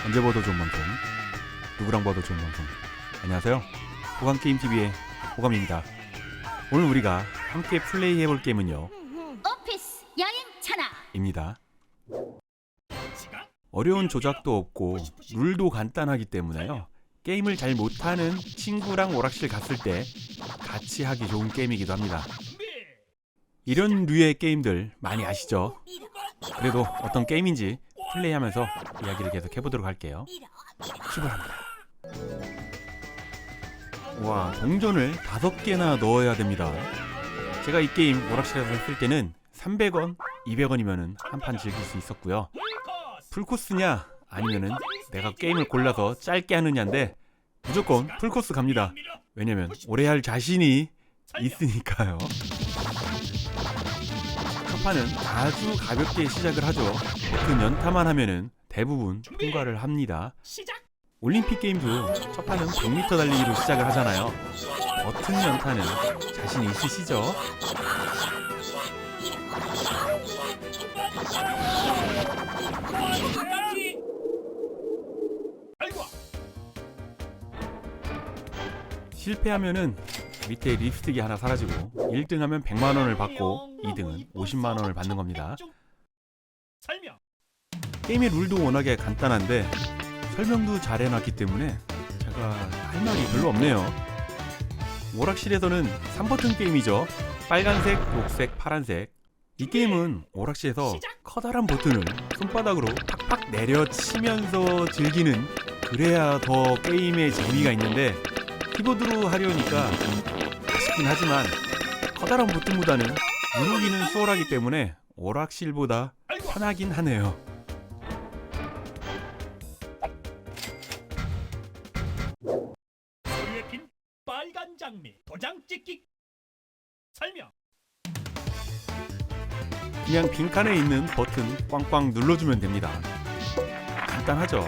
언제 봐도 좋은 방송, 누구랑 봐도 좋은 방송. 안녕하세요, 호감게임TV의 호감입니다. 오늘 우리가 함께 플레이해볼 게임은요, 오피스 여행천하 입니다. 어려운 조작도 없고 룰도 간단하기 때문에요, 게임을 잘 못하는 친구랑 오락실 갔을 때 같이 하기 좋은 게임이기도 합니다. 이런 류의 게임들 많이 아시죠? 그래도 어떤 게임인지 플레이하면서 이야기를 계속 해보도록 할게요. 출발합니다. 와, 동전을 5개나 넣어야 됩니다. 제가 이 게임 오락실에서 했을 때는 300원, 200원이면은 한 판 즐길 수 있었고요. 풀코스냐 아니면은 내가 게임을 골라서 짧게 하느냐인데 무조건 풀코스 갑니다. 왜냐면 오래 할 자신이 있으니까요. 첫 판은 아주 가볍게 시작을 하죠. 버튼 연타만 하면은 대부분 통과를 합니다. 올림픽 게임도 첫 판은 100m 달리기로 시작을 하잖아요. 버튼 연타는 자신 있으시죠? 실패하면은 밑에 립스틱이 하나 사라지고 1등 하면 100만원을 받고 2등은 50만원을 받는 겁니다. 게임의 룰도 워낙에 간단한데 설명도 잘 해놨기 때문에 제가 할 말이 별로 없네요. 오락실에서는 3버튼 게임이죠. 빨간색, 녹색, 파란색. 이 게임은 오락실에서 커다란 버튼을 손바닥으로 팍팍 내려치면서 즐기는, 그래야 더 게임의 재미가 있는데 키보드로 하려니까 아쉽긴 하지만 커다란 버튼보다는 누르기는 수월하기 때문에 오락실보다 편하긴 하네요. 소리에 핀 빨간 장미 도장 찍기 설명. 그냥 빈칸에 있는 버튼 꽝꽝 눌러주면 됩니다. 간단하죠?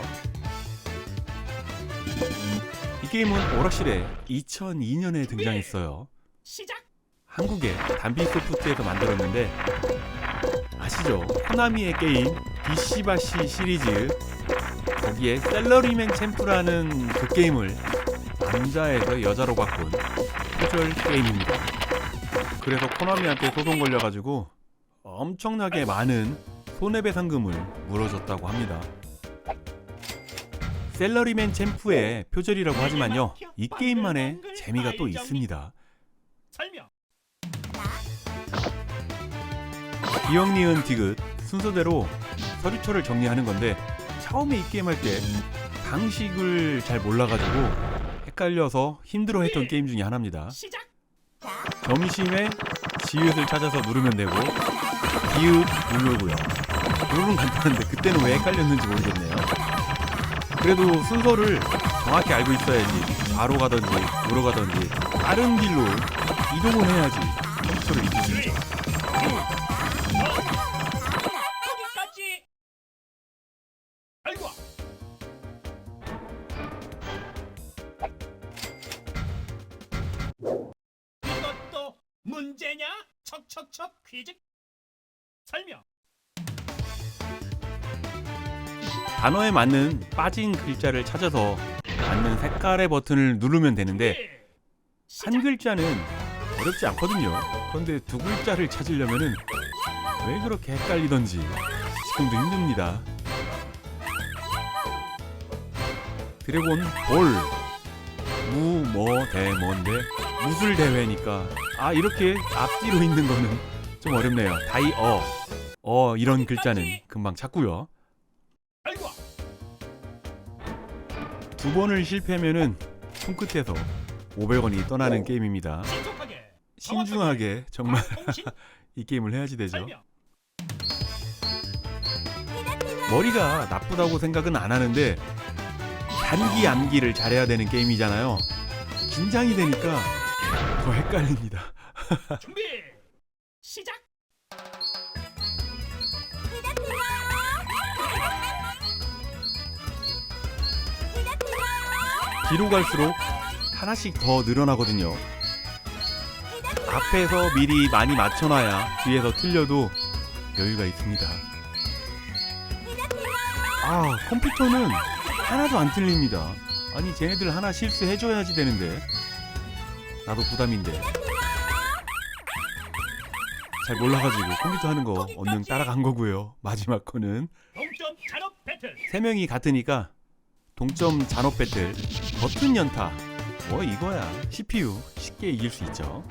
이 게임은 오락실에 2002년에 등장했어요. 시작. 한국의 단비소프트에서 만들었는데 아시죠? 코나미의 게임 비시바시 시리즈, 거기에 셀러리맨 챔프라는 그 게임을 남자에서 여자로 바꾼 표절 게임입니다. 그래서 코나미한테 소송 걸려가지고 엄청나게 많은 손해배상금을 물어줬다고 합니다. 셀러리맨 챔프의 표절이라고 하지만요, 이 게임만의 재미가 또 있습니다. 설명. 기억, 니은, 디귿 순서대로 서류처를 정리하는 건데 처음에 이 게임 할 때 방식을 잘 몰라가지고 헷갈려서 힘들어했던 게임 중에 하나입니다. 시작. 점심에 지읒을 찾아서 누르면 되고 기읒 누르고요. 룰은 간단한데 그때는 왜 헷갈렸는지 모르겠네요. 그래도 순서를 정확히 알고 있어야지 좌로 가든지 우로 가든지 다른 길로 이동을 해야지 컴퓨터를 이길 수 있죠. 여기까지. 알고. 이것도 문제냐? 척척척 퀴즈 설명. 단어에 맞는 빠진 글자를 찾아서 맞는 색깔의 버튼을 누르면 되는데 한 글자는 어렵지 않거든요. 그런데 두 글자를 찾으려면은 왜 그렇게 헷갈리던지 지금도 힘듭니다. 드래곤 볼, 대뭔데 무술 대회니까 이렇게 앞뒤로 있는 거는 좀 어렵네요. 이런 글자는 금방 찾고요. 알고. 2번을 실패하면은 손끝에서 500원이 떠나는 게임입니다. 신속하게. 신중하게 정말 통신 이 게임을 해야지 되죠. 설명. 머리가 나쁘다고 생각은 안 하는데 단기 암기를 잘해야 되는 게임이잖아요. 긴장이 되니까 더 헷갈립니다. 준비. 시작. 뒤로 갈수록 하나씩 더 늘어나거든요. 앞에서 미리 많이 맞춰놔야 뒤에서 틀려도 여유가 있습니다. 컴퓨터는 하나도 안 틀립니다. 아니 쟤네들 하나 실수해줘야지 되는데 나도 부담인데 잘 몰라가지고 컴퓨터 하는 거 얼른 따라간 거고요. 마지막 거는 동점 잔업 배틀. 3명이 같으니까 동점 잔업 배틀 버튼 연타. 뭐 이거야. CPU 쉽게 이길 수 있죠.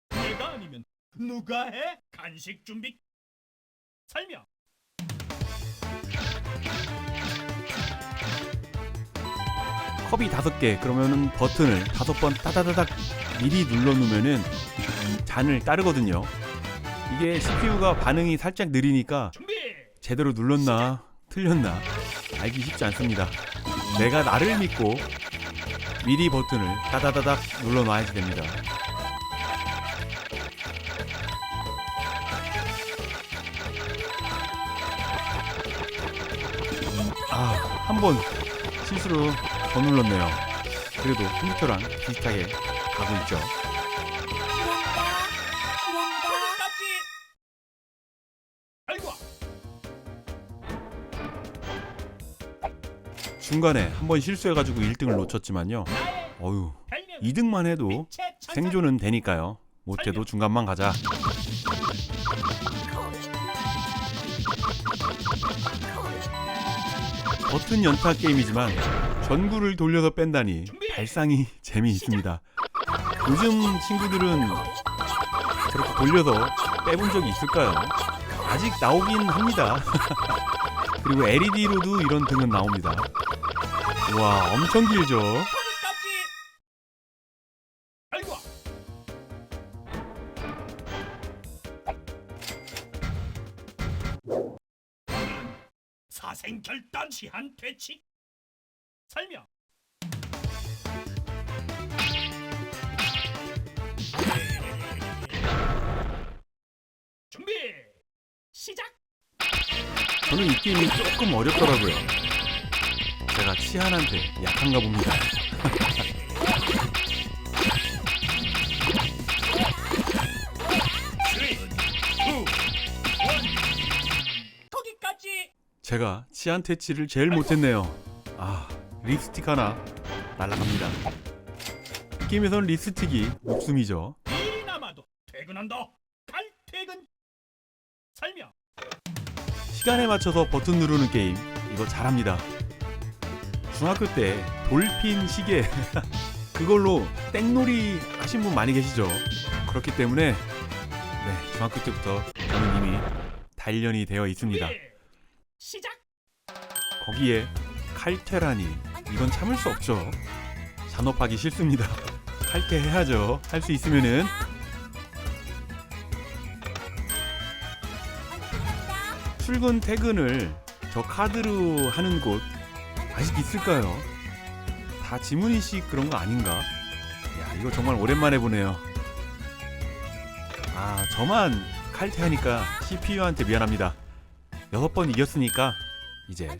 내가 아니면 누가 해? 간식 준비. 설명. 컵이 5개 그러면은 버튼을 5번 따다다닥 미리 눌러놓으면은 잔을 따르거든요. 이게 CPU가 반응이 살짝 느리니까 준비. 제대로 눌렀나 틀렸나 알기 쉽지 않습니다. 내가 나를 믿고 미리 버튼을 따다다닥 눌러놔야지 됩니다. 한 번 실수로 더 눌렀네요. 그래도 컴퓨터랑 비슷하게 가고 있죠. 끝까지. 알고. 중간에 한 번 실수해가지고 1등을 놓쳤지만요. 나의 어휴, 별명. 2등만 해도 빛의 천사. 생존은 되니까요. 못해도 중간만 가자. 버튼 연타 게임이지만 전구를 돌려서 뺀다니 발상이 재미있습니다. 요즘 친구들은 저렇게 돌려서 빼본 적이 있을까요? 아직 나오긴 합니다. 그리고 LED로도 이런 등은 나옵니다. 와, 엄청 길죠? 끝까지. 알고. 사생결단 시한 퇴치. 설명. 준비. 시작. 저는 이 게임이 조금 어렵더라고요. 제가 치안한테 약한가 봅니다. 거기까지. 제가 치안 퇴치를 제일 못했네요. 립스틱 하나 날아갑니다. 이 게임에서는 립스틱이 목숨이죠. 일이 남아도 퇴근한다. 칼퇴근. 설명. 시간에 맞춰서 버튼 누르는 게임 이거 잘합니다. 중학교 때 돌핀 시계 그걸로 땡놀이 하신 분 많이 계시죠. 그렇기 때문에 네, 중학교 때부터 저는 이미 단련이 되어 있습니다. 준비. 시작. 거기에 칼퇴라니 이건 참을 수 없죠. 잔업하기 싫습니다. 칼퇴해야죠. 할 수 있으면은. 출근 퇴근을 저 카드로 하는 곳 아직 있을까요? 다 지문인식 그런 거 아닌가? 야, 이거 정말 오랜만에 보네요. 저만 칼퇴하니까 CPU한테 미안합니다. 6번 이겼으니까 이제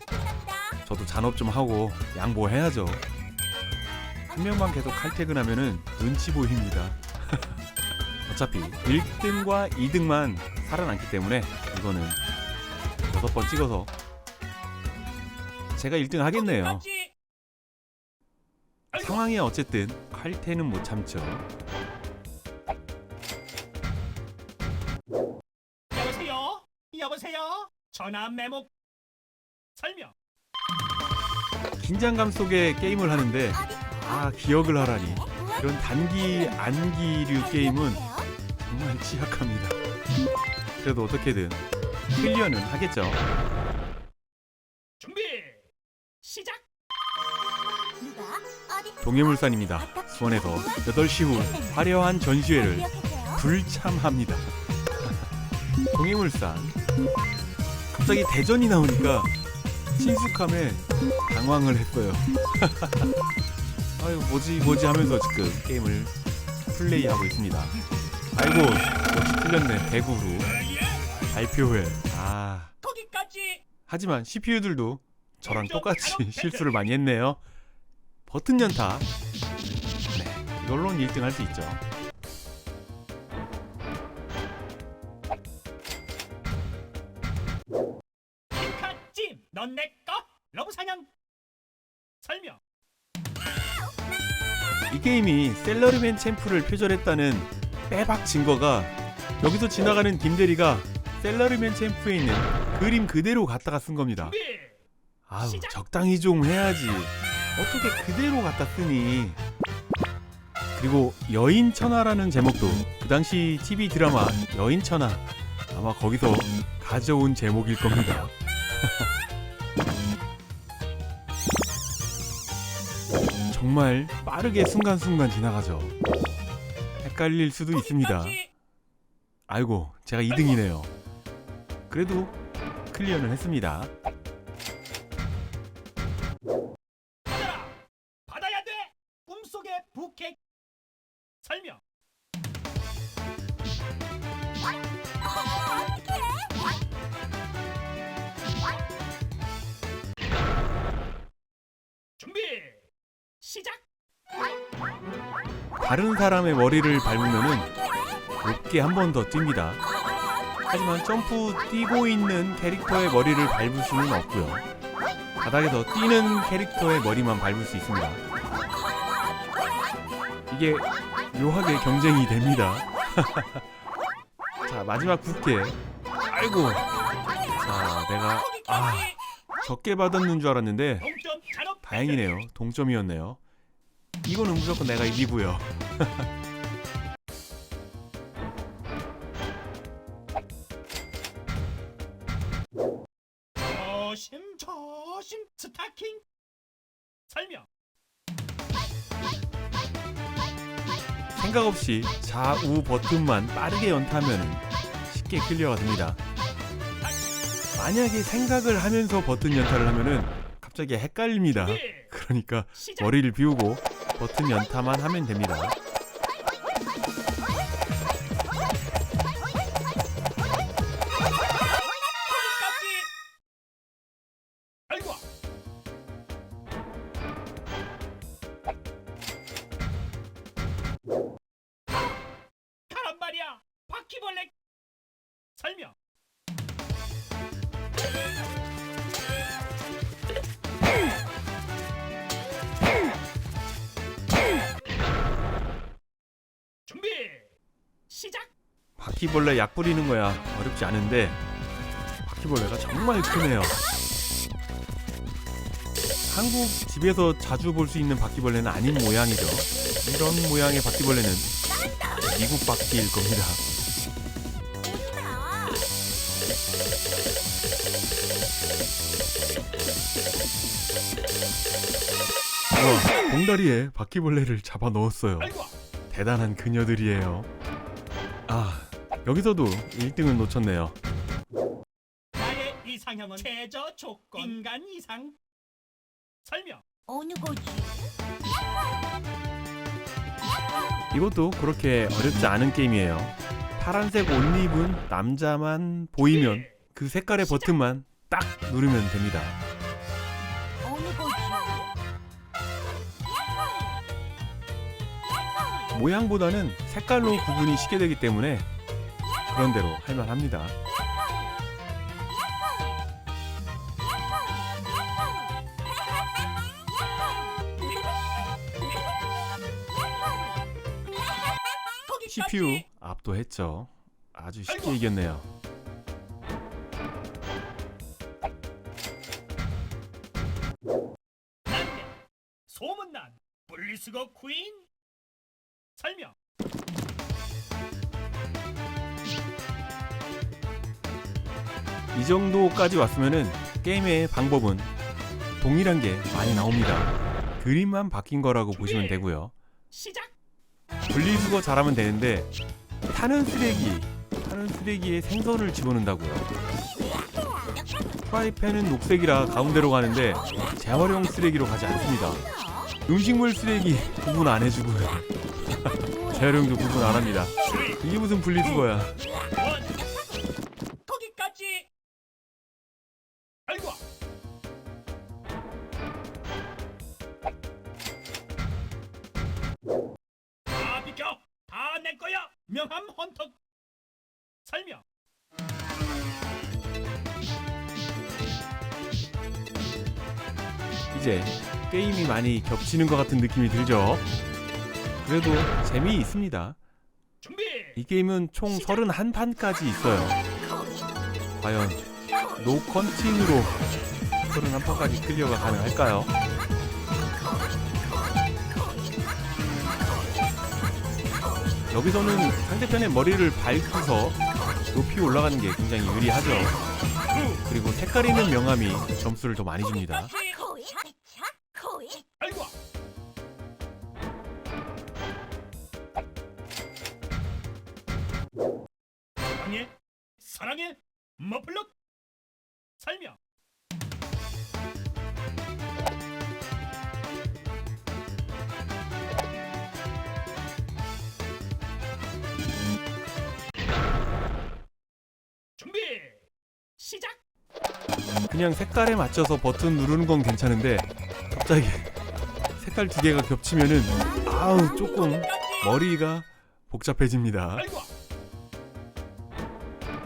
저도 잔업 좀 하고 양보해야죠. 한 명만 계속 칼퇴근하면은 눈치 보입니다. 어차피 1등과 2등만 살아남기 때문에 이거는 6번 찍어서 제가 1등 하겠네요. 거기까지. 상황이 어쨌든 칼퇴는 못 참죠. 여보세요? 여보세요? 전화 메모. 설명. 긴장감 속에 게임을 하는데 기억을 하라니. 이런 단기 안기류 게임은 정말 취약합니다. 그래도 어떻게든 클리어는 하겠죠. 준비. 시작. 동해물산입니다. 수원에서 8시 후 화려한 전시회를 불참합니다. 동해물산. 갑자기 대전이 나오니까 친숙함에 당황을 했어요. 아유 뭐지 하면서 지금 게임을 플레이하고 있습니다. 아이고 역시 틀렸네. 대구로 발표회. 거기까지. 하지만 CPU들도 저랑 똑같이 실수를 많이 했네요. 버튼 연타. 네, 이걸로는 1등 할 수 있죠. 넌 내 거. 러브 사냥. 설명. 이 게임이 셀러리맨 챔프를 표절했다는 빼박 증거가 여기서 지나가는 김대리가 셀러리맨 챔프에 있는 그림 그대로 갖다가 쓴 겁니다. 준비. 아우, 시작! 적당히 좀 해야지. 어떻게 그대로 갖다 쓰니? 그리고 여인천하라는 제목도 그 당시 TV 드라마 여인천하, 아마 거기서 가져온 제목일 겁니다. 정말 빠르게 순간순간 지나가죠. 헷갈릴 수도 있습니다. 거기까지. 아이고, 제가 2등이네요. 그래도 클리어는 했습니다. 받아라. 받아야 돼. 꿈속의 부캐. 설명. 준비. 시작. 다른 사람의 머리를 밟으면은 높게 한 번 더 뜁니다. 하지만 점프 뛰고 있는 캐릭터의 머리를 밟을 수는 없고요. 바닥에서 뛰는 캐릭터의 머리만 밟을 수 있습니다. 이게 묘하게 경쟁이 됩니다. 자, 마지막 9개. 아이고. 자, 내가 거기까지. 적게 받았는 줄 알았는데 동점 잔업. 다행이네요. 동점이었네요. 이거는 무조건 내가 이기고요. 조심 스타킹. 설명. 생각 없이 좌우 버튼만 빠르게 연타하면 쉽게 클리어가 됩니다. 만약에 생각을 하면서 버튼 연타를 하면은 갑자기 헷갈립니다. 그러니까 시작. 머리를 비우고 버튼 연타만 하면 됩니다. 거기까지. 알고 와. 가란 말이야. 바퀴벌레. 설명. 준비. 시작. 바퀴벌레 약 뿌리는 거야 어렵지 않은데 바퀴벌레가 정말 크네요. 한국 집에서 자주 볼 수 있는 바퀴벌레는 아닌 모양이죠. 이런 모양의 바퀴벌레는 미국 바퀴일 겁니다. 와, 봉다리에 바퀴벌레를 잡아 넣었어요. 알고 와. 대단한 그녀들이에요. 아, 여기서도 1등은 놓쳤네요. 나의 이상형은 최저 조건 인간 이상. 설명. 어느 거지? 이것도 그렇게 어렵지 않은 게임이에요. 파란색 옷 입은 남자만 보이면 그 색깔의 버튼만 딱 누르면 됩니다. 어느 거지? 모양보다는 색깔로 구분이 쉽게 되기 때문에 그런 대로 할만합니다. CPU 압도했죠. 아주 쉽게 이겼네요. 남매 소문난 분리수거 퀸. 설명. 이 정도까지 왔으면은 게임의 방법은 동일한 게 많이 나옵니다. 그림만 바뀐 거라고 보시면 되고요. 시작. 분리수거 잘하면 되는데 타는 쓰레기에 생선을 집어넣는다고요. 프라이팬은 녹색이라 가운데로 가는데 재활용 쓰레기로 가지 않습니다. 음식물 쓰레기 구분 안 해주고요. 재활용도 구분 안 합니다. 이게 무슨 분리수거야. 원. 거기까지. 알고 와. 다 비켜. 다 내 거야. 명함 헌터. 설명. 이제 게임이 많이 겹치는 것 같은 느낌이 들죠. 그래도 재미있습니다. 준비. 이 게임은 총 31판까지 있어요. 과연 노 컨팅으로 31판까지 클리어가 가능할까요? 여기서는 상대편의 머리를 밟고서 높이 올라가는 게 굉장히 유리하죠. 그리고 색깔 있는 명암이 점수를 더 많이 줍니다. 알고. 사랑해, 사랑해, 머플럭. 설명. 준비. 시작. 그냥 색깔에 맞춰서 버튼 누르는 건 괜찮은데 갑자기 색깔 두 개가 겹치면은 아우 조금 머리가 복잡해집니다. 알고.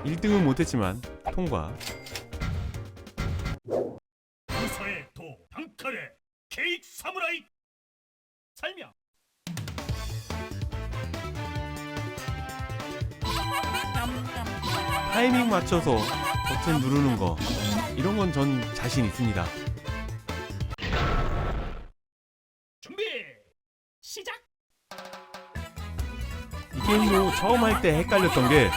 1등은 못했지만 통과. 무서의 도 방칼의 케이크 사무라이. 설명. 타이밍 맞춰서 버튼 누르는 거 이런 건 전 자신 있습니다. 준비. 시작. 이 게임도 처음 할 때 헷갈렸던 게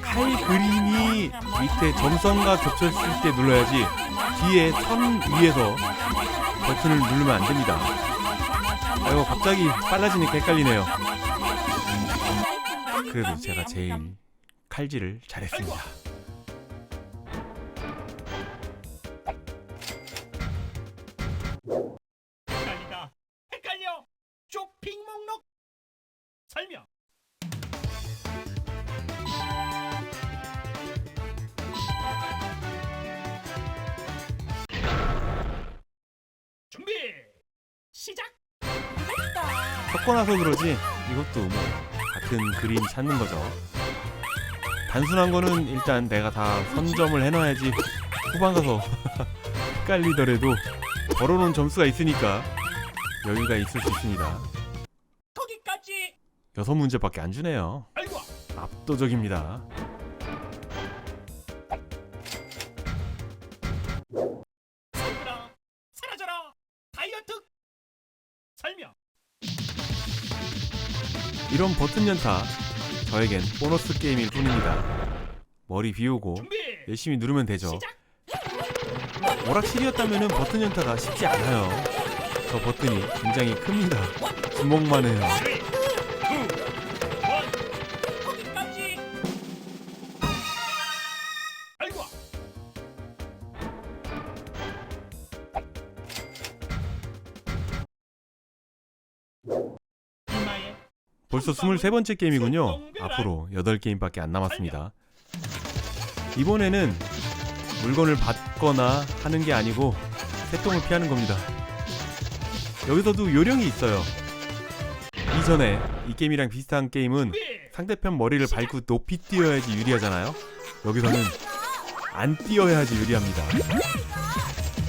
칼 그림이 밑에 점선과 겹쳤을 때 눌러야지 뒤에 선 위에서 버튼을 누르면 안 됩니다. 아이고 갑자기 빨라지니까 헷갈리네요. 그래도 제가 제일 칼질을 잘했습니다. 헷갈리다. 헷갈려. 쇼핑 목록. 설명. 준비. 시작. 섞고 나서 그러지 이것도 뭐 같은 그림 찾는 거죠. 단순한 거는 일단 내가 다 선점을 해놔야지 후반 가서 헷갈리더라도 벌어놓은 점수가 있으니까 여유가 있을 수 있습니다. 거기까지. 6문제밖에 안 주네요. 알고. 압도적입니다. 사라져라. 사라져라. 다이어트. 설명. 이런 버튼 연타 저에겐 보너스 게임일 뿐입니다. 머리 비우고 준비. 열심히 누르면 되죠. 시작. 오락실이었다면 버튼 연타가 쉽지 않아요. 저 버튼이 굉장히 큽니다. 주먹만 해요. 3, 2, 1. 거기까지. 알고. 이마에 벌써 23번째 게임이군요. 앞으로 8게임밖에 안 남았습니다. 이번에는 물건을 받거나 하는 게 아니고 새똥을 피하는 겁니다. 여기서도 요령이 있어요. 이전에 이 게임이랑 비슷한 게임은 상대편 머리를 밟고 높이 뛰어야지 유리하잖아요. 여기서는 안 뛰어야지 유리합니다.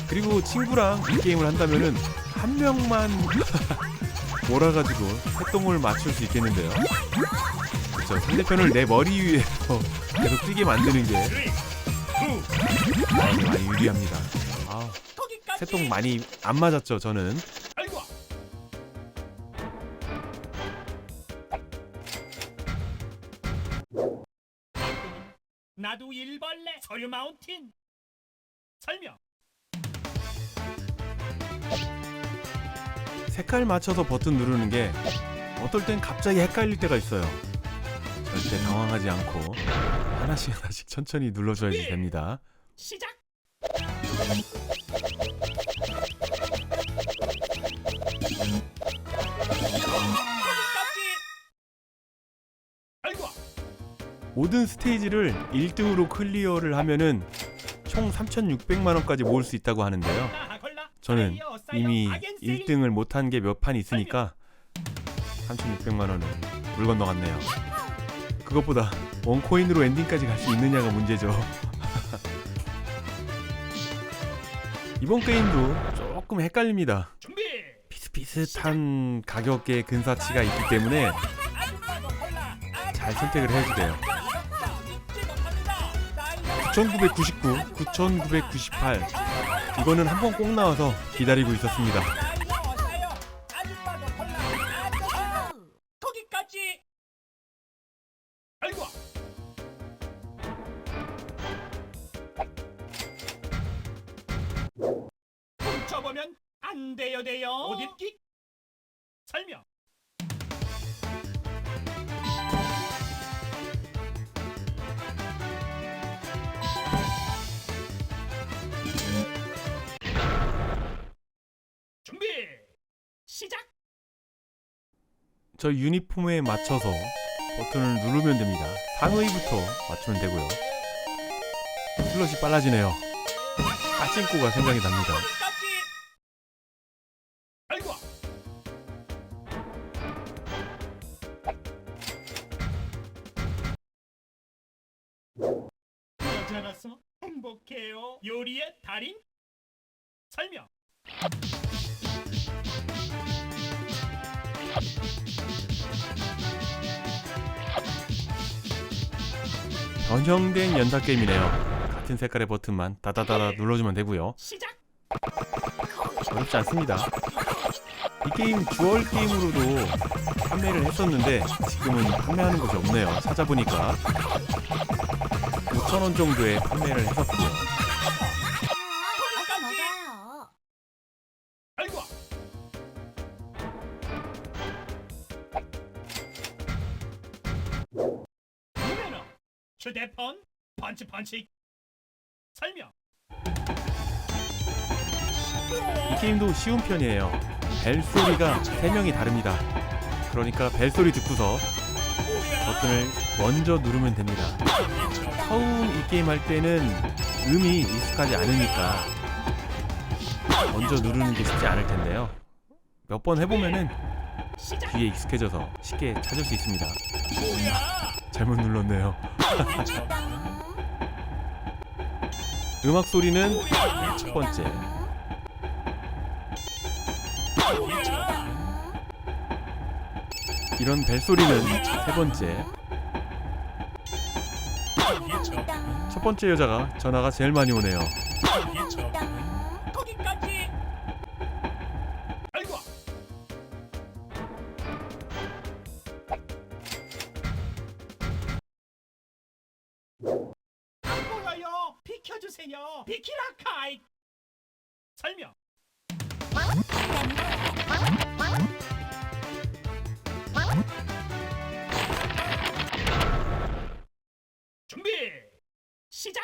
그리고 친구랑 이 게임을 한다면은 한 명만 몰아가지고 새똥을 맞출 수 있겠는데요. 그렇죠. 상대편을 내 머리 위에서 계속 뛰게 만드는 게 3, 2, 많이 유리합니다. 아, 거기까지. 새똥 많이 안 맞았죠, 저는. 알고. 나도 일벌레 서유 마운틴. 설명. 색깔 맞춰서 버튼 누르는 게 어떨 땐 갑자기 헷갈릴 때가 있어요. 절대 당황하지 않고 하나씩 하나씩 천천히 눌러줘야지 됩니다. 시작. 거기까지. 알고. 모든 스테이지를 1등으로 클리어를 하면은 총 3,600만 원까지 모을 수 있다고 하는데요. 골라. 저는 사이어, 사이어, 이미 아겐세일. 1등을 못한 게 몇 판 있으니까 3,600만 원은 물 건너갔네요. 그것보다 원코인으로 엔딩까지 갈 수 있느냐가 문제죠. 이번 게임도 가끔 헷갈립니다. 준비. 비슷비슷한 가격의 근사치가 있기 때문에 잘 선택을 해야지 돼요. 9,999, 9,998 이거는 한 번 꼭 나와서 기다리고 있었습니다. 거기까지. 알고. 훔쳐보면 안 돼요. 옷 입기. 설명. 준비. 시작. 저 유니폼에 맞춰서 버튼을 누르면 됩니다. 상의부터 맞추면 되고요. 슬롯이 빨라지네요. 빠찡코가 생각이 납니다. 거기까지. 알고. 여자라서 행복해요. 요리의 달인. 설명. 변형된 연타 게임이네요. 같은 색깔의 버튼만 다다다다 눌러주면 되고요. 시작. 어렵지 않습니다. 이 게임 주얼 게임으로도 판매를 했었는데 지금은 판매하는 곳이 없네요. 찾아보니까 5,000원 정도에 판매를 했었고요. 아까 맞아요. 알고. 눈에는 휴대폰 펀치. 설명. 이 게임도 쉬운 편이에요. 벨소리가 3명이 다릅니다. 그러니까 벨소리 듣고서 버튼을 먼저 누르면 됩니다. 처음 이 게임 할 때는 음이 익숙하지 않으니까 먼저 누르는 게 쉽지 않을 텐데요. 몇 번 해보면은 시작. 뒤에 익숙해져서 쉽게 찾을 수 있습니다. 뭐야? 잘못 눌렀네요. 음악 소리는 첫 번째, 이런 벨소리는 세 번째. 첫 번째 여자가 전화가 제일 많이 오네요. 거기까지. 알고. 안 보여요. 비켜주세요. 비키라 카이. 설명. 준비. 시작.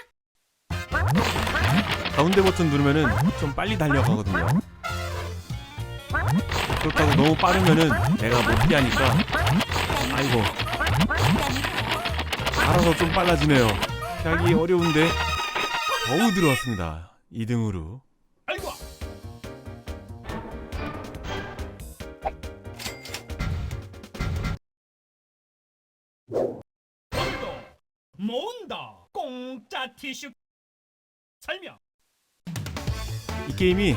가운데 버튼 누르면은 좀 빨리 달려가거든요. 그렇다고 너무 빠르면은 내가 못 피하니까 아이고 알아서 좀 빨라지네요. 피하기 어려운데 겨우 들어왔습니다. 2등으로. 알고. 오늘도 모은다. 공짜 티슈. 설명. 이 게임이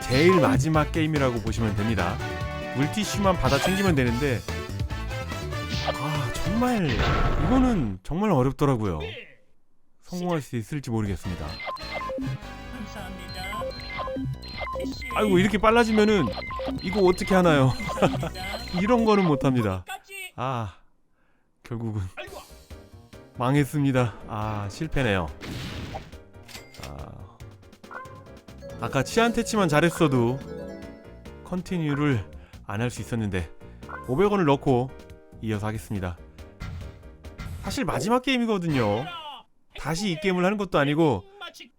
제일 마지막 게임이라고 보시면 됩니다. 물티슈만 받아 챙기면 되는데 아 정말 이거는 정말 어렵더라고요. 성공할 수 있을지 모르겠습니다. 감사합니다. 티슈. 아이고 이렇게 빨라지면은 이거 어떻게 하나요? 감사합니다. 이런 거는 못합니다. 까지. 아 결국은 알고. 망했습니다. 아 실패네요. 아까 치안테치만 잘했어도 컨티뉴를 안 할 수 있었는데 500원을 넣고 이어서 하겠습니다. 사실 마지막 게임이거든요. 다시 이 게임을 하는 것도 아니고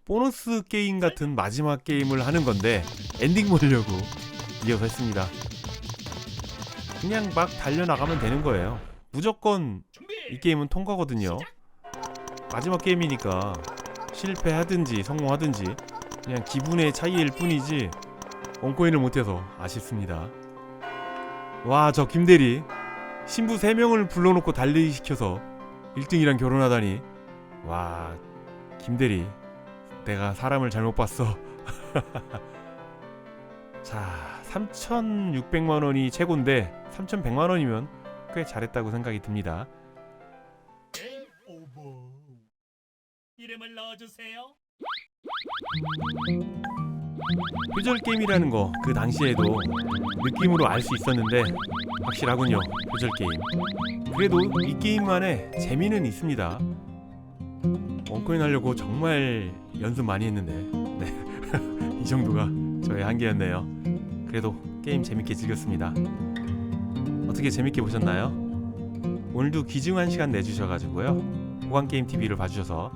보너스 게임 같은 마지막 게임을 하는 건데 엔딩 보려고 이어서 했습니다. 그냥 막 달려나가면 되는 거예요. 무조건 이 게임은 통과거든요. 마지막 게임이니까 실패하든지 성공하든지 그냥 기분의 차이일 뿐이지 원코인을 못해서 아쉽습니다. 와, 저 김대리 신부 3명을 불러놓고 달리기 시켜서 1등이랑 결혼하다니. 와, 김대리 내가 사람을 잘못 봤어. 자, 3,600만 원이 최고인데 3,100만 원이면 꽤 잘했다고 생각이 듭니다. 게임 오버. 이름을 넣어주세요. 표절 게임이라는 거 그 당시에도 느낌으로 알 수 있었는데 확실하군요. 표절 게임. 그래도 이 게임만의 재미는 있습니다. 원코인 하려고 정말 연습 많이 했는데 네. 이 정도가 저의 한계였네요. 그래도 게임 재밌게 즐겼습니다. 어떻게 재밌게 보셨나요? 오늘도 귀중한 시간 내주셔가지고요. 호강게임TV를 봐주셔서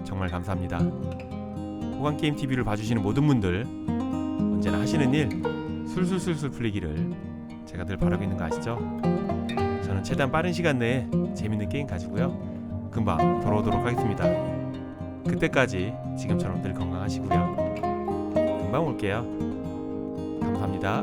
정말 감사합니다. 호강게임TV를 봐주시는 모든 분들 언제나 하시는 일 술술술술 풀리기를 제가 늘 바라고 있는 거 아시죠? 저는 최대한 빠른 시간 내에 재밌는 게임 가지고요 금방 돌아오도록 하겠습니다. 그때까지 지금처럼 늘 건강하시고요. 금방 올게요. 감사합니다.